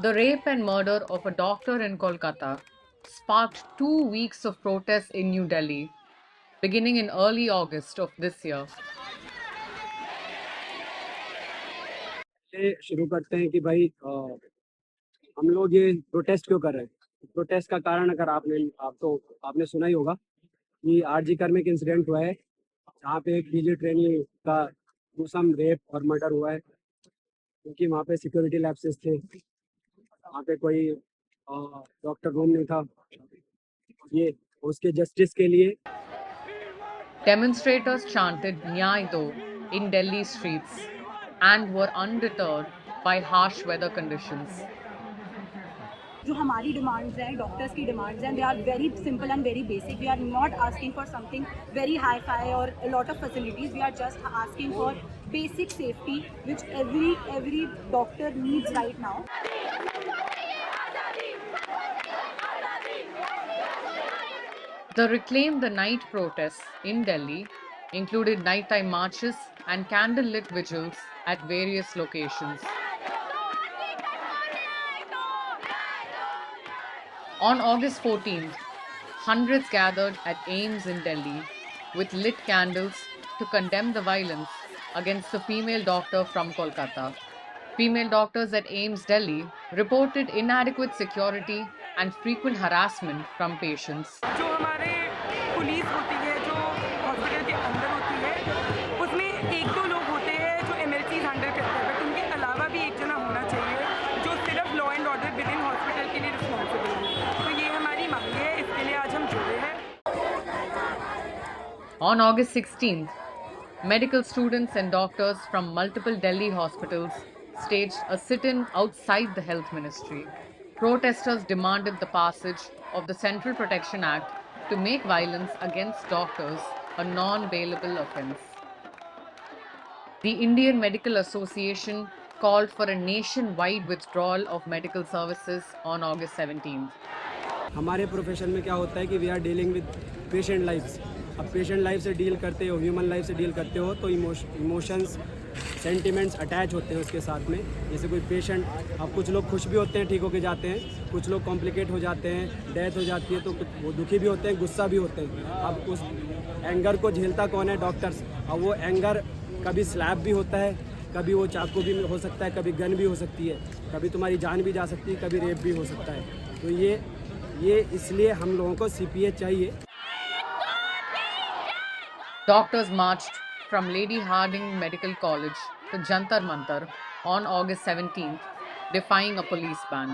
The rape and murder of a doctor in Kolkata sparked 2 weeks of protests in New Delhi, beginning in early August of this year. से शुरू करते हैं कि भाई हम लोग ये प्रोटेस्ट क्यों कर रहे हैं। प्रोटेस्ट का कारण अगर आपने सुना ही होगा कि आरजी कर में एक इंसिडेंट हुआ है जहाँ पे एक पीजी ट्रेनी का gruesome रेप और मर्डर हुआ है, क्योंकि वहाँ पे सिक्योरिटी लैप्सेस थे, वहाँ पे कोई डॉक्टर रूम नहीं था। ये उसके जस्टिस के लिए Demonstrators chanted Nyay Do in Delhi streets and were undeterred by harsh weather conditions. जो हमारी डिमांड्स हैं, डॉक्टर्स की डिमांड्स हैं, they are very simple and very basic. We are not asking for something very hi fi और lot of facilities. We are just asking for basic safety which every doctor needs right now. The Reclaim the Night protests in Delhi included nighttime marches and candlelit vigils at various locations. On August 14th, hundreds gathered at AIIMS in Delhi with lit candles to condemn the violence against the female doctor from Kolkata. Female doctors at AIIMS Delhi reported inadequate security and frequent harassment from patients. जो हमारे police होती है, जो hospital के अंदर होती है, उसमें एक दो लोग होते हैं जो एमएलसीज हैंडल करते हैं, बट उनके अलावा भी एक जना होना चाहिए जो सिर्फ law and order with in hospital के लिए रिस्पॉन्सिबल है. तो ये हमारी मांग है, इसके लिए आज हम जुड़े हैं. On August 16th, medical students and doctors from multiple Delhi hospitals staged a sit-in outside the health ministry. Protesters demanded the passage of the Central Protection Act to make violence against doctors a non-bailable offense. The Indian Medical Association called for a nationwide withdrawal of medical services on August 17th. हमारे profession में क्या होता है कि we are dealing with patient lifes. अब patient life से deal करते हो, ह्यूमन लाइफ से डील करते हो, तो इमोशंस सेंटिमेंट्स अटैच होते हैं उसके साथ में. जैसे कोई पेशेंट, अब कुछ लोग खुश भी होते हैं, ठीक होके जाते हैं, कुछ लोग कॉम्प्लिकेट हो जाते हैं, डेथ हो जाती है, तो वो दुखी भी होते हैं, गुस्सा भी होते हैं. अब उस एंगर को झेलता कौन है? डॉक्टर्स. अब वो एंगर कभी स्लैब भी होता है, कभी वो चाकू भी हो सकता है, कभी गन भी हो सकती है, कभी तुम्हारी जान भी जा सकती है, कभी रेप भी हो सकता है. तो ये इसलिए हम लोगों को सीपीए चाहिए. Doctors marched from Lady Harding Medical College to Jantar Mantar on August 17th, defying a police ban.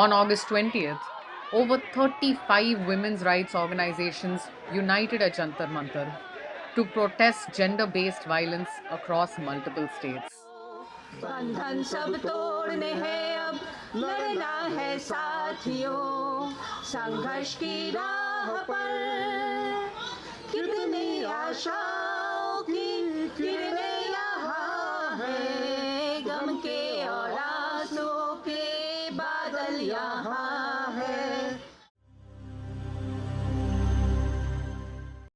On August 20th, over 35 women's rights organizations united at Jantar Mantar to protest gender-based violence across multiple states. बंधन सब तोड़ने हैं, अब लड़ना है साथियों, संघर्ष की राह पर कितनी आशाओं की किरणें यहाँ है, गम के और आंसुओं के बादल यहाँ